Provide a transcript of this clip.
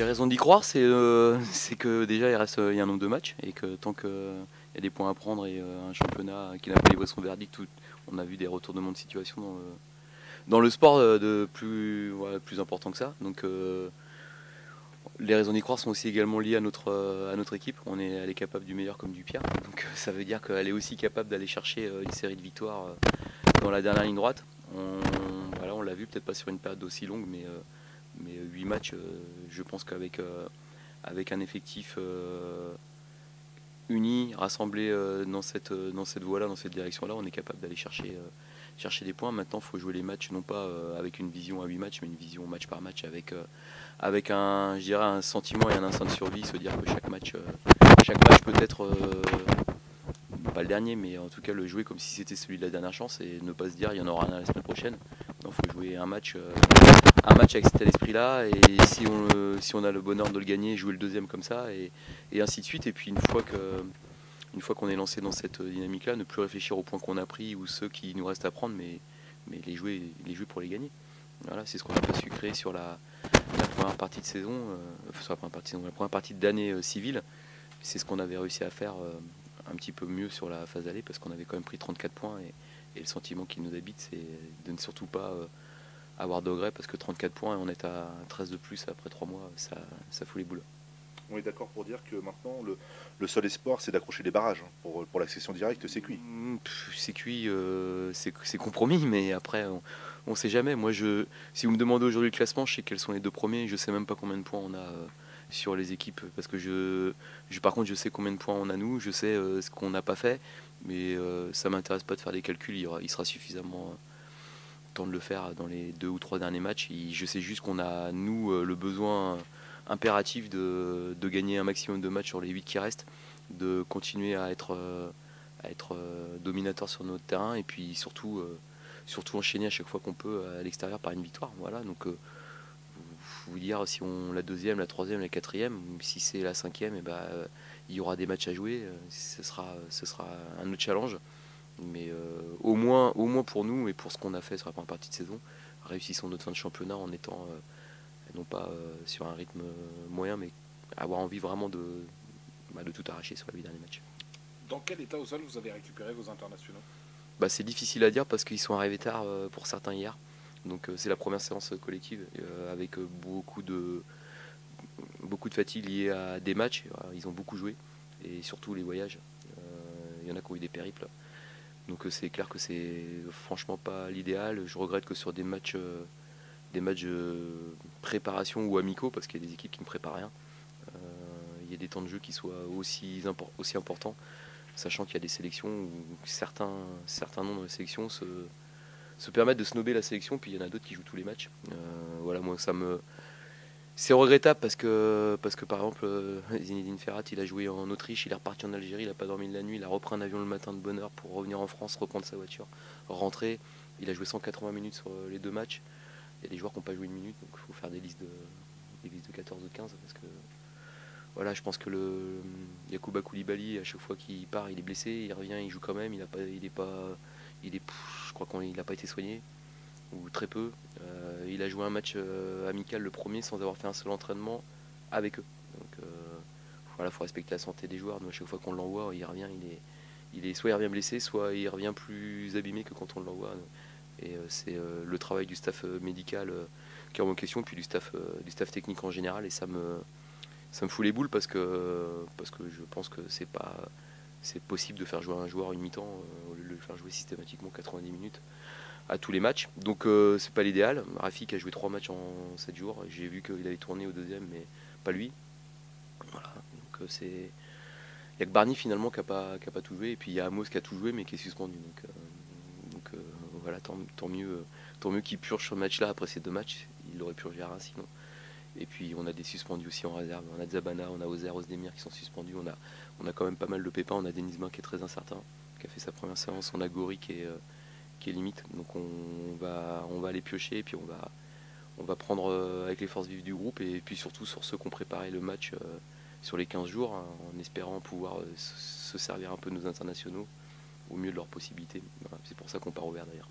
Les raisons d'y croire, c'est que déjà il y a un nombre de matchs et que tant qu'il y a des points à prendre et un championnat qui n'a pas livré son verdict, on a vu des retournements de situation dans le sport de plus important que ça. Donc les raisons d'y croire sont aussi également liées à notre équipe. Elle est capable du meilleur comme du pire. Donc ça veut dire qu'elle est aussi capable d'aller chercher une série de victoires dans la dernière ligne droite. On l'a vu, peut-être pas sur une période aussi longue, mais 8 matchs, je pense avec un effectif uni, rassemblé dans cette voie-là, dans cette direction-là, on est capable d'aller chercher des points. Maintenant, il faut jouer les matchs, non pas avec une vision à 8 matchs, mais une vision match par match, avec je dirais, un sentiment et un instinct de survie, se dire que chaque match peut être pas le dernier, mais en tout cas le jouer comme si c'était celui de la dernière chance et ne pas se dire il y en aura un la semaine prochaine. Il faut jouer un match avec cet esprit-là, et si on a le bonheur de le gagner, jouer le deuxième comme ça, et ainsi de suite. Et puis une fois qu'on est lancé dans cette dynamique-là, ne plus réfléchir aux points qu'on a pris ou ceux qui nous restent à prendre, mais les jouer pour les gagner. Voilà, c'est ce qu'on a pas su créer sur la première partie de saison, la première partie d'année civile. C'est ce qu'on avait réussi à faire un petit peu mieux sur la phase d'aller, parce qu'on avait quand même pris 34 points, et le sentiment qui nous habite, c'est de ne surtout pas avoir de regrets, parce que 34 points et on est à 13 de plus après 3 mois, ça fout les boules. On est d'accord pour dire que maintenant le seul espoir c'est d'accrocher les barrages, hein. Pour l'accession directe, c'est cuit. C'est cuit, c'est compromis, mais après on sait jamais. Si vous me demandez aujourd'hui le classement, je sais quels sont les deux premiers, je sais même pas combien de points on a sur les équipes, parce que par contre je sais combien de points on a nous, je sais ce qu'on n'a pas fait, mais ça m'intéresse pas de faire des calculs, il sera suffisamment temps de le faire dans les 2 ou 3 derniers matchs. Je sais juste qu'on a, nous, le besoin impératif de gagner un maximum de matchs sur les 8 qui restent, de continuer à être dominateur sur notre terrain, et puis surtout enchaîner à chaque fois qu'on peut à l'extérieur par une victoire. Voilà, donc vous dire si on la deuxième, la troisième, la quatrième, si c'est la cinquième, et il y aura des matchs à jouer, ce sera un autre challenge. Mais au moins pour nous et pour ce qu'on a fait sur la première partie de saison, réussissons notre fin de championnat en étant non pas sur un rythme moyen, mais avoir envie vraiment de tout arracher sur les 8 derniers matchs. Dans quel état au sol vous avez récupéré vos internationaux? C'est difficile à dire parce qu'ils sont arrivés tard pour certains hier. Donc c'est la première séance collective avec beaucoup de fatigue liée à des matchs. Ils ont beaucoup joué, et surtout les voyages. Il y en a qui ont eu des périples. Donc c'est clair que c'est franchement pas l'idéal. Je regrette que sur des matchs préparation ou amicaux, parce qu'il y a des équipes qui ne préparent rien, il y a des temps de jeu qui soient aussi importants, sachant qu'il y a des sélections où certains nombres de sélections se permettent de snober la sélection, puis il y en a d'autres qui jouent tous les matchs. Voilà, moi c'est regrettable parce que par exemple Zinedine Ferrat, il a joué en Autriche, il est reparti en Algérie, il n'a pas dormi de la nuit, il a repris un avion le matin de bonne heure pour revenir en France, reprendre sa voiture, rentrer. Il a joué 180 minutes sur les 2 matchs. Il y a des joueurs qui n'ont pas joué une minute, donc il faut faire des listes de 14 ou de 15, parce que voilà, je pense que le Yacouba Koulibaly, à chaque fois qu'il part, il est blessé, il revient, il joue quand même, je crois qu'il n'a pas été soigné, ou très peu. Il a joué un match amical, le premier, sans avoir fait un seul entraînement avec eux. Donc voilà, il faut respecter la santé des joueurs. Nous, à chaque fois qu'on l'envoie, il revient, soit il revient blessé, soit il revient plus abîmé que quand on l'envoie. Et c'est le travail du staff médical qui est en question, puis du staff technique en général, et ça me fout les boules parce que je pense que c'est possible de faire jouer un joueur une mi-temps au lieu de le faire jouer systématiquement 90 minutes à tous les matchs. Donc c'est pas l'idéal. Rafik a joué 3 matchs en 7 jours. J'ai vu qu'il allait tourner au deuxième, mais pas lui. Voilà. Donc il n'y a que Barney finalement qui n'a pas tout joué. Et puis il y a Amos qui a tout joué mais qui est suspendu. Donc voilà, tant mieux qu'il purge ce match-là après ces 2 matchs. Il l'aurait purgé à Reims sinon. Et puis on a des suspendus aussi en réserve. On a Zabana, on a Ozer, Ozdemir qui sont suspendus. On a quand même pas mal de pépins. On a Denizman qui est très incertain, qui a fait sa première séance. On a Gori qui est limite. Donc on va aller piocher, et puis on va prendre avec les forces vives du groupe, et puis surtout sur ceux qui ont préparé le match sur les 15 jours, hein, en espérant pouvoir se servir un peu de nos internationaux au mieux de leurs possibilités. Voilà, c'est pour ça qu'on part au vert d'ailleurs.